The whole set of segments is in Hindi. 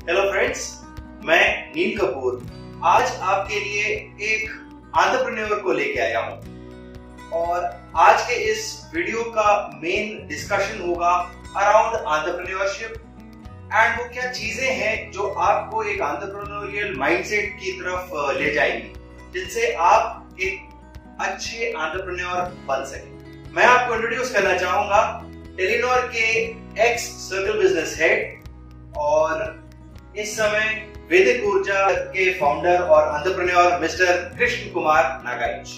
हेलो फ्रेंड्स, मैं नील कपूर आज आपके लिए एक एंटरप्रेन्योर को लेके आया हूं और आज के इस वीडियो का मेन डिस्कशन होगा अराउंड एंटरप्रेन्योरशिप एंड वो क्या चीजें हैं जो आपको एक एंटरप्रेन्योरियल माइंडसेट की तरफ ले जाएंगी जिनसे आप एक अच्छे एंटरप्रेन्योर बन सके। मैं आपको इंट्रोड्यूस करना चाहूंगा टेलीनॉर के एक्स सर्कल बिजनेस हेड और इस समय वैदिक ऊर्जा के फाउंडर और entrepreneur mister Krishna Kumar Nagaich.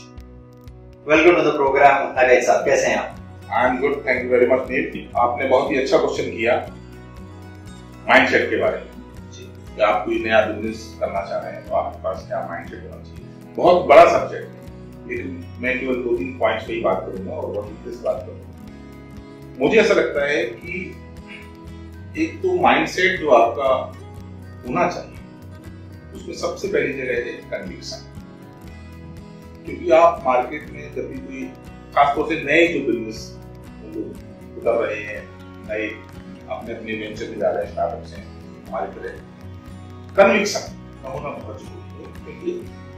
Welcome to the program Nagaich साहब, कैसे हैं आप? I am good, thank you very much Neel. आपने बहुत ही अच्छा क्वेश्चन किया माइंडसेट के बारे में कि आप कोई नया बिजनेस करना चाह रहे हैं तो आपके पास क्या माइंडसेट होना चाहिए। बहुत बड़ा सब्जेक्ट है, लेकिन मैं केवल 2-3 पॉइंट्स पे ही बात करूंगा और बहुत डिटेल्स बात करूंगा। मुझे ऐसा लगता है कि एक तो माइंडसेट जो आपका होना चाहिए उसमें सबसे पहली जगह है कन्विक्शन। क्योंकि आप मार्केट में जब भी कोई खासतौर से नए जो बिजनेस उतर रहे हैं, नए अपने वेंचर में जा रहे हैं, स्टार्टअप से हमारी तरह कन्विक्शन का होना बहुत जरूरी है। क्योंकि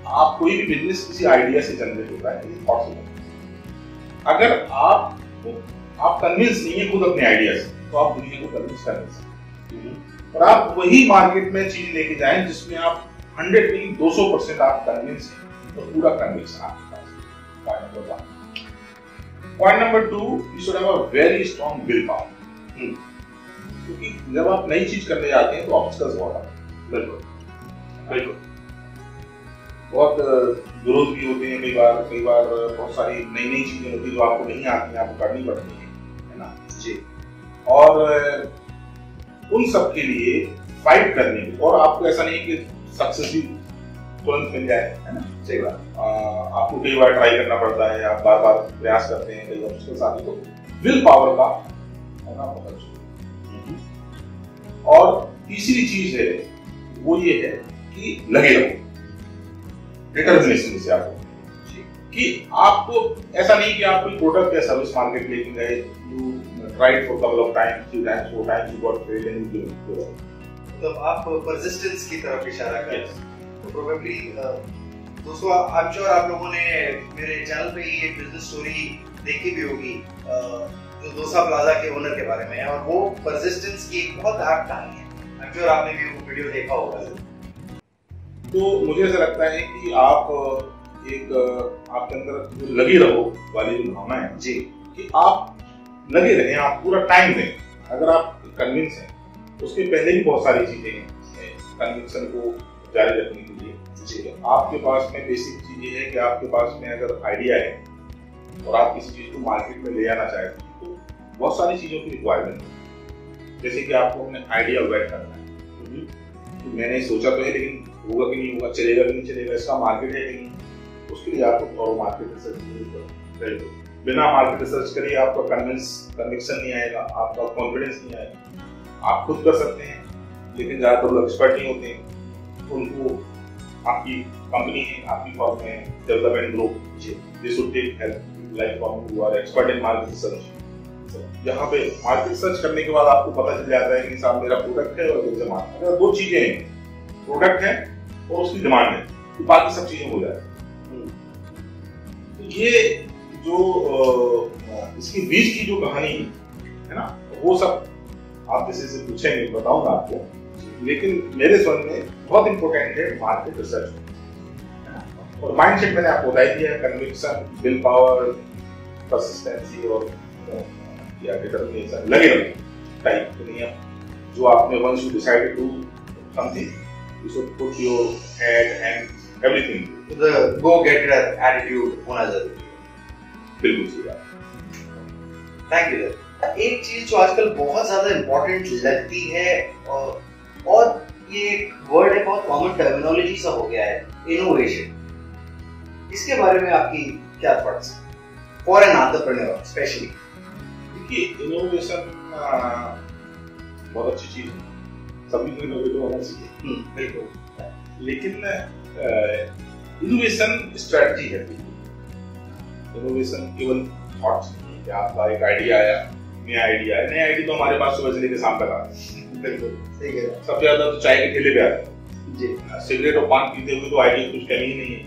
आप कोई भी बिजनेस किसी आइडिया से जनरेट होता है, ये थॉट से। अगर आप कन्विंस नहीं है खुद अपने आइडिया से तो आप दुनिया को कन्विंस कर नहीं सकते। और आप वही मार्केट में चीज लेके जाएं जिसमें आप 100 नहीं 200% आप कन्विंस हैं, तो पूरा कन्विक्शन आपके पास। Point number 2, you should have a very strong willpower. क्योंकि जब आप नई चीज करने जाते हैं तो ऑब्स्टकल्स बहुत आते हैं। बिल्कुल बहुत विरोध भी होते हैं, कई बार बहुत सारी नई चीजें होती है जो आपको नहीं आती हैं, आपको करनी पड़ती है ना जी। और उन सब के लिए फाइट करने की, और आपको ऐसा नहीं कि सक्सेस भी तुरंत मिल जाए, है ना। सही बात। आपको कई बार ट्राई करना पड़ता है, आप बार प्रयास करते हैं, कई ऑब्स्टकल्स आते हैं, तो विल पावर का होना बहुत जरूरी है। और तीसरी चीज है वो ये है कि लगे रहो, डिटर्मिनेशन से आपको कि आपको ऐसा नहीं कि आप कोई प्रोडक्ट या सर्विस मार्केट लेके गए, you tried for couple of times, 3 times 4 times, you got fail and you give up. मतलब आप परसिस्टेंस की तरफ इशारा कर रहे हैं। तो प्रोबेबली दोस्तों, आई एम श्योर आप लोगों ने मेरे चैनल पे ही एक बिजनेस स्टोरी देखी भी होगी जो डोसा प्लाजा के ओनर के बारे में है, और वो परसिस्टेंस की एक बहुत एप्ट कहानी है। आई एम श्योर आपने भी वो वीडियो देखा होगा। तो मुझे ऐसा लगता है कि आप आपके अंदर जो लगे रहो वाली जो भावना है जी, कि आप लगे रहें, आप पूरा टाइम दें। अगर आप कन्विंस हैं, उसके पहले भी बहुत सारी चीजें हैं कन्विक्शन को जारी रखने के लिए जी। आपके पास में बेसिक चीज ये है कि आपके पास में अगर आइडिया है और आप किसी चीज को मार्केट में ले जाना चाहते हैं तो बहुत सारी चीजों की रिक्वायरमेंट है। जैसे कि आपको अपने आइडिया वेट करना है, तो मैंने सोचा तो है लेकिन होगा कि नहीं होगा, चलेगा कि नहीं चलेगा, इसका मार्केट है कि नहीं, उसके लिए आपको थोड़ा मार्केट रिसर्च। बिना मार्केट रिसर्च करिए आपका कन्विक्शन नहीं आएगा, आपका कॉन्फिडेंस नहीं आएगा। आप खुद कर सकते हैं, लेकिन ज्यादातर लोग एक्सपर्ट नहीं होते हैं। उनको आपकी कंपनी है, आपकी फर्म है, development group, they should take help like from who are expert in market research. यहाँ पे मार्केट रिसर्च करने के बाद आपको पता चल जाता है कि साहब मेरा प्रोडक्ट है और डिमांड। अगर 2 चीजें हैं, प्रोडक्ट है और उसकी डिमांड है, तो बाकी सब चीजें हो जाती है। तो ये जो इसकी बीच की जो कहानी है ना, वो सब आप जैसे से पूछेंगे बताऊंगा आपको, लेकिन मेरे समझ में बहुत इंपॉर्टेंट है मार्केट रिसर्च। और माइंडसेट मैंने आपको बता दिया, कन्विक्शन, विल पावर, परसिस्टेंसी और या डिटरमिनेशन, लगे रहो टाइप नहीं है। जो आपने once you decided to something, you should put your head and everything, तो द गो गेटर एटीट्यूड होना जरूरी है। बिल्कुल सही बात। Thank you sir. एक चीज जो आजकल बहुत ज्यादा इंपॉर्टेंट लगती है और ये एक वर्ड है, बहुत कॉमन टर्मिनोलॉजी सा हो गया है, इनोवेशन। इसके बारे में आपकी क्या thoughts for an entrepreneur specially? देखिए, इनोवेशन बहुत अच्छी चीज है, सभी को इनोवेटिव होना चाहिए। बिल्कुल। लेकिन इनोवेशन स्ट्रेटजी है। इनोवेशन केवल थॉट्स नहीं है कि आपका एक आइडिया आया, नया आइडिया है, नया आइडिया तो हमारे पास सुबह से लेकर शाम तक आता है। बिल्कुल सही कह रहे हैं। सबसे ज्यादा तो चाय के ठेले पे आते हैं जी। सिगरेट और पान पीते हुए तो आइडिया कुछ कमी ही नहीं है,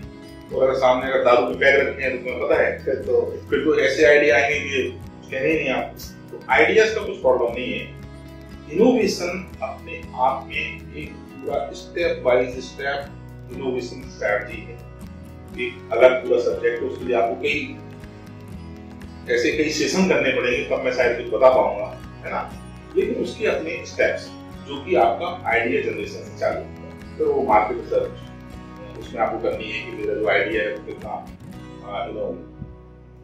और अगर सामने अगर दारू के पैक रखे हैं तो तुम्हें पता है फिर तो ऐसे आइडिया आएंगे कि कुछ कहने ही नहीं आपको। तो आइडियाज का कुछ प्रॉब्लम नहीं है। इनोवेशन अपने आप में एक पूरा step by step innovation strategy है, एक अलग पूरा सब्जेक्ट है। उसके लिए आपको कई सेशन करने पड़ेंगे, तब मैं शायद कुछ बता पाऊंगा, है ना। लेकिन उसके अपने स्टेप्स जो कि आपका आइडिया जनरेशन से चालू होता है, तो वो मार्केट रिसर्च उसमें आपको करनी है कि मेरा जो आइडिया है वो कितना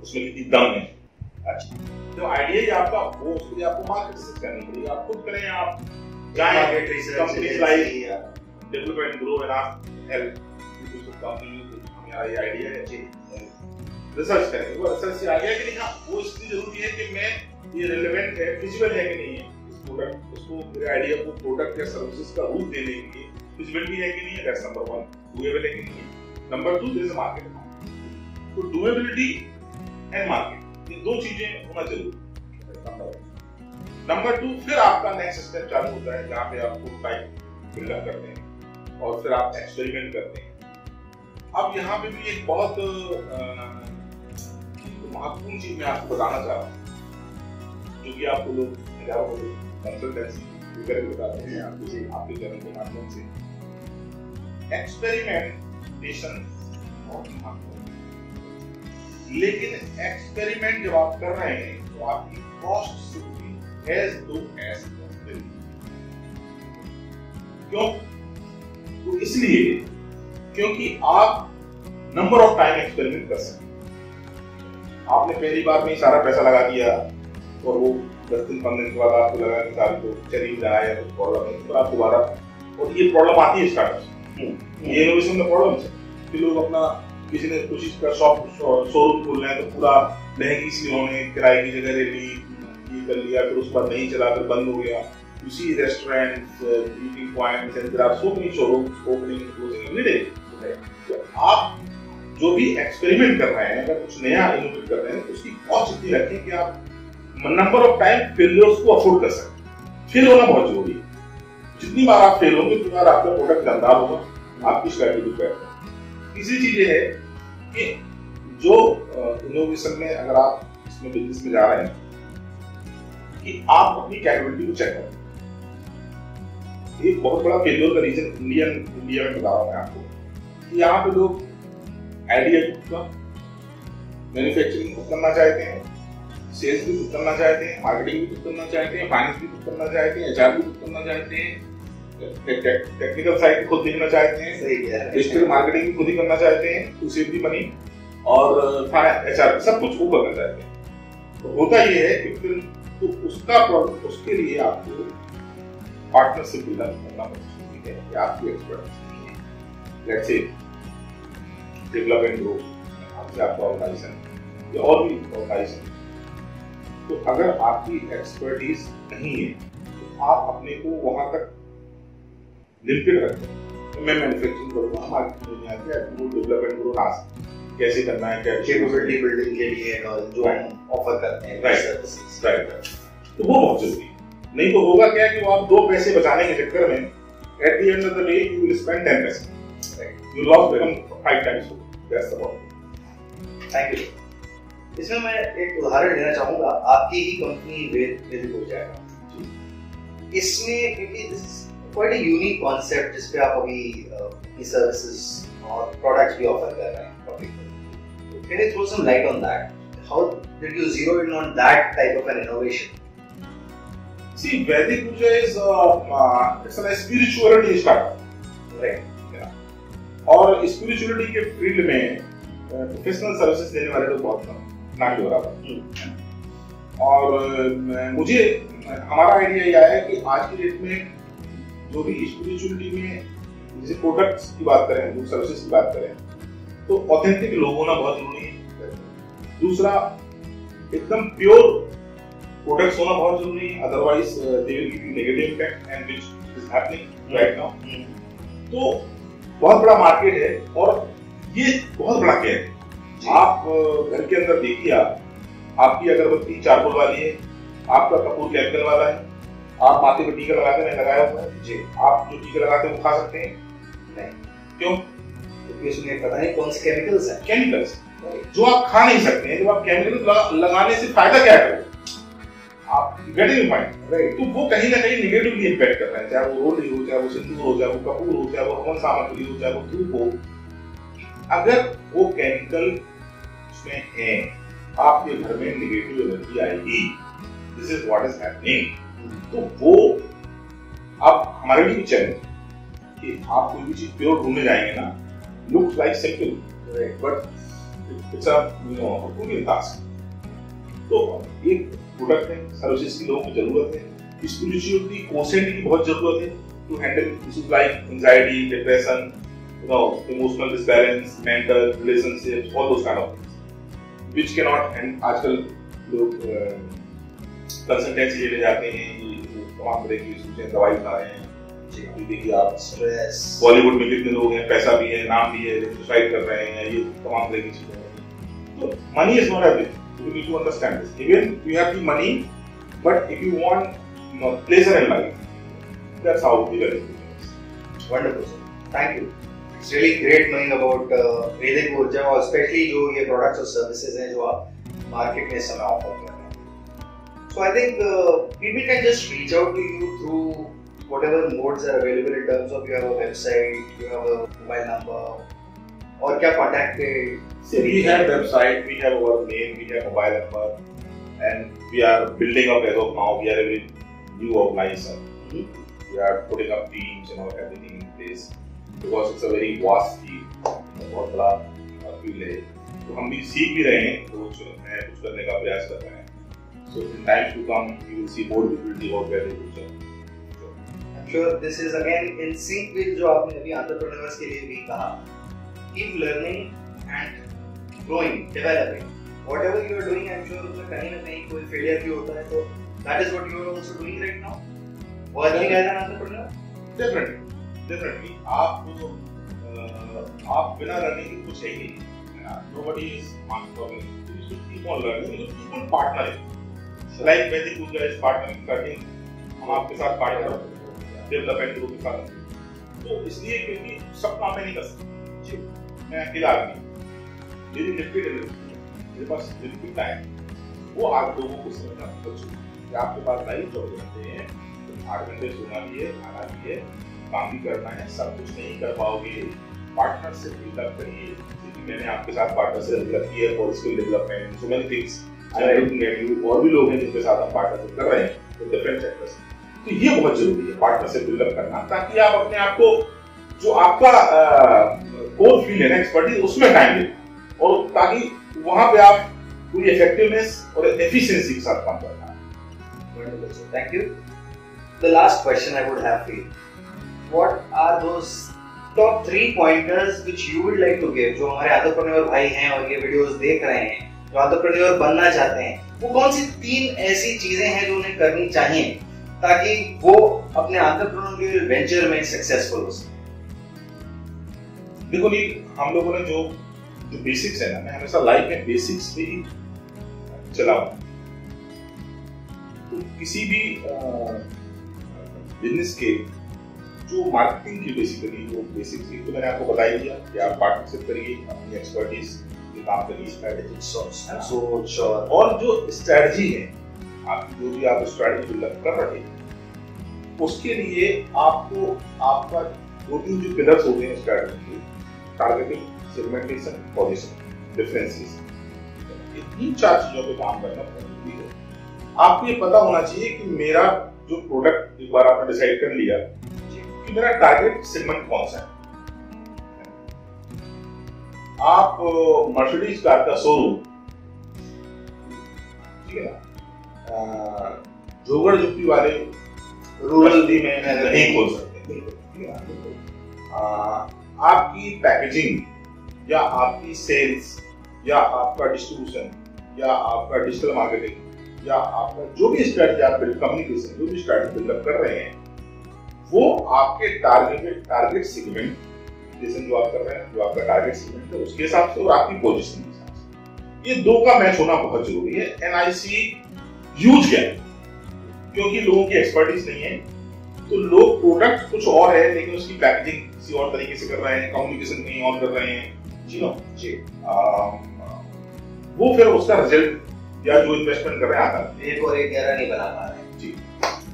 उसमें कितनी दम है। अच्छा, जो आइडिया है आपका वो उसके लिए आपको मार्केट रिसर्च करनी पड़ेगी। आप खुद करें, आप जाएं company like development grow and आप हेल्प हमारा ये आइडिया है, रिसर्च करें। वो रिसर्च से आइडिया कि नहीं, हाँ वो इसलिए जरूरी है कि मैं ये रिलेवेंट है, फिजिबल है कि नहीं है इस प्रोडक्ट, उसको मेरे आइडिया को प्रोडक्ट या सर्विसेज का रूप देने के लिए फिजिबिलिटी है कि नहीं है, दैट्स नंबर 1। डूएबल है कि नहीं है। Number 2 there is a market. तो डूएबिलिटी एंड मार्केट, ये दो चीजें होना जरूरी है। नंबर 2 फिर आपका नेक्स्ट स्टेप चालू होता है जहां पे आप प्रोटोटाइप बिल्डअप करते हैं और फिर आप एक्सपेरिमेंट करते हैं। अब यहाँ पे भी एक बहुत महत्वपूर्ण चीज मैं आपको बताना चाह रहा हूँ, जो कि आपको लोग कंसल्टेंसी करके बताते हैं आपके चैनल के माध्यम से। एक्सपेरिमेंटेशन बहुत महत्वपूर्ण, लेकिन एक्सपेरिमेंट जब आप कर रहे हैं तो आपकी cost should be as low as possible. क्यों? तो इसलिए क्योंकि आप नंबर ऑफ टाइम एक्सपेरिमेंट कर सकते हैं। आपने पहली बार में सारा पैसा लगा दिया और वो 10 दिन 15 दिन के बाद आपको लगा कि सारी तो चली रहा है, कुछ प्रॉब्लम है, तो आप दोबारा, और ये प्रॉब्लम आती है स्टार्टअप, ये इनोवेशन में प्रॉब्लम है कि लोग अपना किसी ने कोशिश कर शोरूम खोल रहे हैं तो पूरा महंगी सी उन्होंने किराए की जगह ले ली, ये कर लिया, फिर उसके बाद नहीं चला, फिर बंद हो गया। You see restaurants, eating points, and there are so many showrooms opening and closing every day. तो आप जो भी एक्सपेरिमेंट कर रहे हैं, अगर कुछ नया इनोवेट कर रहे हैं, तो उसकी कॉस्ट इतनी रखें कि आप नंबर ऑफ टाइम फेलियर्स को अफोर्ड कर सकें। फेल होना बहुत जरूरी है। जितनी बार आप फेल होंगे उतनी बार आपका प्रोडक्ट गंदा होगा, आपकी स्ट्रैटेजी बैठ होगी। तीसरी चीज ये है कि जो इनोवेशन में अगर आप इसमें बिजनेस में जा रहे हैं कि आप अपनी कैपेबिलिटी को चेक करें। एक बहुत बड़ा फेलियर का रीजन इंडिया में बता रहा हूं मैं आपको कि यहाँ पे लोग आइडिया का मैन्युफैक्चरिंग खुद करना चाहते हैं, सेल्स भी खुद करना चाहते हैं, मार्केटिंग भी खुद करना चाहते हैं, फाइनेंस भी खुद करना चाहते हैं, एचआर भी खुद करना चाहते हैं, टेक्निकल साइड खुद देखना चाहते हैं, डिजिटल मार्केटिंग भी खुद ही करना चाहते हैं टू सेव द मनी, और एचआर सब कुछ वो करना चाहते हैं। तो होता ये है कि फिर तो उसके लिए आपको पार्टनरशिप बिल्डअप करना पड़ता है कि आपकी expert let's say develop and grow आपका ऑर्गेनाइजेशन या और भी ऑर्गेनाइजेशन, तो अगर आपकी एक्सपर्टीज नहीं है तो आप अपने को वहां तक लिमिटेड रखते हैं। तो मैं मैन्युफैक्चरिंग करूंगा, मार्केटिंग में आके आपको डेवलप एंड ग्रो कैसे करना है, क्या कैपेबिलिटी बिल्डिंग के लिए जो हम ऑफर करते हैं, राइट, तो वो बहुत जरूरी है। नहीं तो होगा क्या कि वो आप 2 पैसे बचाने के चक्कर में at the end of the day you will spend 10 पैसे, you loss become 5 times. That's the problem. Thank you. इसमें मैं एक उदाहरण देना चाहूंगा, आपकी ही कंपनी वेदिक हो जाएगा। इसमें क्योंकि this is quite a unique concept जिस पे आप अभी अपनी सर्विसेज और प्रोडक्ट्स भी ऑफर कर रहे हैं पब्लिक को। Can you throw some light on that? How did you zero in on that type of an innovation? See, Vedic Puja is it's a spirituality startup, right? और स्पिरिचुअलिटी के फील्ड में प्रोफेशनल सर्विसेज देने वाले लोग बहुत कम ना हो रहा था। और मुझे हमारा आइडिया यह है कि आज की डेट में जो भी स्पिरिचुअलिटी में जैसे प्रोडक्ट्स की बात करें, जो सर्विसेज की बात करें, तो ऑथेंटिक लोग होना बहुत जरूरी है। दूसरा, एकदम प्योर प्रोडक्ट्स होना बहुत जरूरी है, otherwise they will give you negative impact and which is happening right now. तो बहुत बड़ा मार्केट है और ये बहुत बड़ा केयर है। आप घर के अंदर देखिए, आपकी अगरबत्ती चारकोल वाली है, आपका कपूर केमिकल वाला है, आप माथे पे टीका लगाते हैं, लगाया हुआ है जी। आप जो टीका लगाते हैं वो खा सकते हैं? नहीं। क्यों? क्योंकि उसमें पता नहीं कौन से केमिकल्स हैं। केमिकल्स जो आप खा नहीं सकते हैं, जब आप केमिकल लगाने से फायदा क्या है? आप गेटिंग पॉइंट, राइट? तो वो कहीं ना कहीं नेगेटिवली इम्पैक्ट कर रहे हैं, चाहे वो रोली हो, चाहे वो सिंदूर हो, चाहे वो कपूर हो, चाहे वो हवन सामग्री हो, चाहे वो धूप हो। अगर वो केमिकल उसमें है, आपके घर में नेगेटिव एनर्जी आएगी। This is what is happening. तो वो अब हमारे लिए भी चैलेंज कि आप कोई भी चीज प्योर ढूंढने जाएंगे ना, looks like simple but it's a herculean task। तो एक प्रोडक्ट है, सर्विसेज की लोगों की जरूरत है, स्पिरिचुअलिटी कोसेंट की बहुत जरूरत है to handle issues like anxiety, depression, emotional disbalance, mental relationships, all those kind of things which can not. And आजकल लोग कंसल्टेंसी लेने जाते हैं, ये तमाम तरह की इश्यूज हैं, दवाई खा रहे हैं। अभी देखिए आप स्ट्रेस, बॉलीवुड में कितने लोग हैं, पैसा भी है, नाम भी है, सुसाइड कर रहे हैं, ये तमाम तरह की चीजें हैं। तो money is not everything. You need to understand this. Even you have the money, but if you want pleasure in life, that's how we are. Wonderful, sir. Thank you. It's really great knowing about Vedic ऊर्जा और especially जो ये products और services हैं जो आप market में इस समय offer कर रहे हैं. So I think people can just reach out to you through whatever modes are available in terms of you have a website, you have a mobile number, और क्या contact पे? We have website, we have our name, we have mobile number, and we are building up as of now. We are a very new organization. We are putting up teams and all everything in place because it's a very vast field. बहुत बड़ा field है, तो हम भी सीख भी रहे हैं, कुछ करने का प्रयास कर रहे हैं। So in times to come, you will see more visibility about where the future. I'm sure this is again in sync with जो आपने अभी entrepreneurs के लिए भी कहा. Keep learning and growing, developing. Whatever you are doing, I'm sure उसमें कहीं ना कहीं कोई failure भी होता है, तो that is what you are also doing right now. Working as an entrepreneur. Definitely. आप बिना learning के कुछ है ही नहीं। Nobody is master of anything. You should keep on learning. You should keep on partnering. Like Vedic ऊर्जा is partnering, करting हम आपके साथ partner development group के साथ। तो इसलिए क्योंकि सब काम मैं नहीं कर सकता। मैं अकेला आदमी, मेरी लिमिटेड एनर्जी, मेरे पास लिमिटेड टाइम, वो आप लोगों को समझना बहुत जरूरी है कि आपके पास लाइफ 24 घंटे हैं, तो 8 घंटे सोना भी है, खाना भी है, काम भी करना है, सब कुछ नहीं कर पाओगे। पार्टनरशिप डेवलप करिए, क्योंकि मैंने आपके साथ पार्टनरशिप डेवलप की है for skill development, so many things I am looking at you. और भी लोग हैं जिनके साथ हम पार्टनरशिप कर रहे हैं तो डिफरेंट सेक्टर्स। तो ये बहुत जरूरी है पार्टनरशिप डेवलप करना, ताकि आप अपने आप को जो आपका कोर फील्ड है ना, एक्सपर्टीज, उसमें टाइम दें, और ताकि वहां पे आप पूरी इफेक्टिवनेस और एफिशिएंसी के साथ काम कर पाएं। Thank you. The last question I would have for you. What are those top 3 pointers which you would like to give? जो हमारे एंटरप्रेन्योर भाई हैं और ये वीडियोस देख रहे हैं, जो एंटरप्रेन्योर बनना चाहते हैं, वो कौन सी 3 ऐसी चीजें हैं जो उन्हें करनी चाहिए ताकि वो अपने एंटरप्रेन्योरियल वेंचर में सक्सेसफुल हो सके? देखो नी, हम लोगों ने जो बेसिक्स है ना, मैं हमेशा लाइफ में बेसिक्स पे ही चला हूं। तो किसी भी बिजनेस के जो मार्केटिंग की बेसिकली जो बेसिक्स थी, तो मैंने आपको बता ही दिया कि आप पार्टनरशिप करिए, अपनी एक्सपर्टीज के काम करिए, स्ट्रेटेजिक सोच और जो स्ट्रेटजी है आपकी, जो भी आप स्ट्रेटजी डेवलप कर रहे हैं, उसके लिए आपको आपका 2-3 जो पिलर्स होते हैं स्ट्रेटजी के, टारगेटिंग, सेगमेंटेशन, पोजीशनिंग, डिफरेंशिएशन, ये 3-4 चीजों पे काम करना बहुत जरूरी है। आपको ये पता होना चाहिए कि मेरा जो प्रोडक्ट, एक बार आपने डिसाइड कर लिया कि मेरा टारगेट सेगमेंट कौन सा है। आप मर्सिडीज कार का शोरूम, ठीक है ना, जोगड़ जुप्पी वाले रूरल में नहीं खोल सकते, ठीक है ना। आपकी पैकेजिंग या आपकी सेल्स या आपका डिस्ट्रीब्यूशन या आपका डिजिटल मार्केटिंग या आपका जो भी स्ट्रेटजी आप कम्युनिकेशन, जो भी स्ट्रेटजी डेवलप कर रहे हैं, वो आपके टारगेट सेगमेंट जो आप कर रहे हैं, जो आपका टारगेट सेगमेंट है, उसके हिसाब से और आपकी पोजीशन के हिसाब से, ये 2 का मैच होना बहुत जरूरी है। And I C huge gap क्योंकि लोगों की एक्सपर्टीज नहीं है, तो लोग प्रोडक्ट कुछ और है लेकिन उसकी पैकेजिंग किसी और तरीके से कर रहे हैं, कम्युनिकेशन कहीं और कर रहे हैं, जी वो फिर उसका रिजल्ट या जो इन्वेस्टमेंट कर रहे हैं आता एक और एक गहरा नहीं बना पा रहे हैं। जी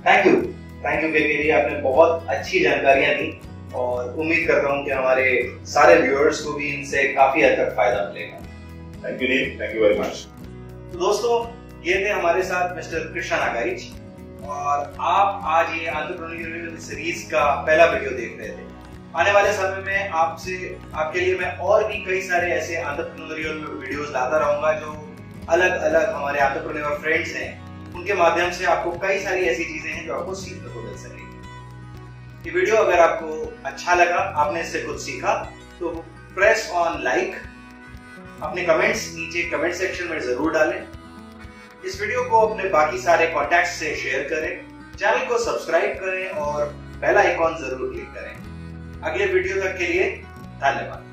थैंक यू केके जी, आपने बहुत अच्छी जानकारियां दी और उम्मीद करता हूं कि हमारे सारे व्यूअर्स को भी इनसे काफी हद तक फायदा मिलेगा। Thank you Neel, thank you very much. तो दोस्तों, ये थे हमारे साथ मिस्टर कृष्णा नागाइच और आप आज ये एंटरप्रेन्योरियल सीरीज का पहला वीडियो देख रहे थे। आने वाले समय में आपके लिए मैं और भी कई सारे ऐसे एंटरप्रेन्योरियल वीडियोस लाता रहूंगा जो अलग अलग हमारे एंटरप्रेन्योर फ्रेंड्स हैं, उनके माध्यम से आपको कई सारी ऐसी चीजें हैं जो आपको सीखने को मिल सकेगी। ये वीडियो अगर आपको अच्छा लगा, आपने इससे कुछ सीखा, तो प्रेस ऑन लाइक, अपने कमेंट्स नीचे कमेंट सेक्शन में जरूर डालें। इस वीडियो को अपने बाकी सारे कॉन्टैक्ट्स से शेयर करें, चैनल को सब्सक्राइब करें और बेल आइकॉन जरूर क्लिक करें। अगले वीडियो तक के लिए धन्यवाद।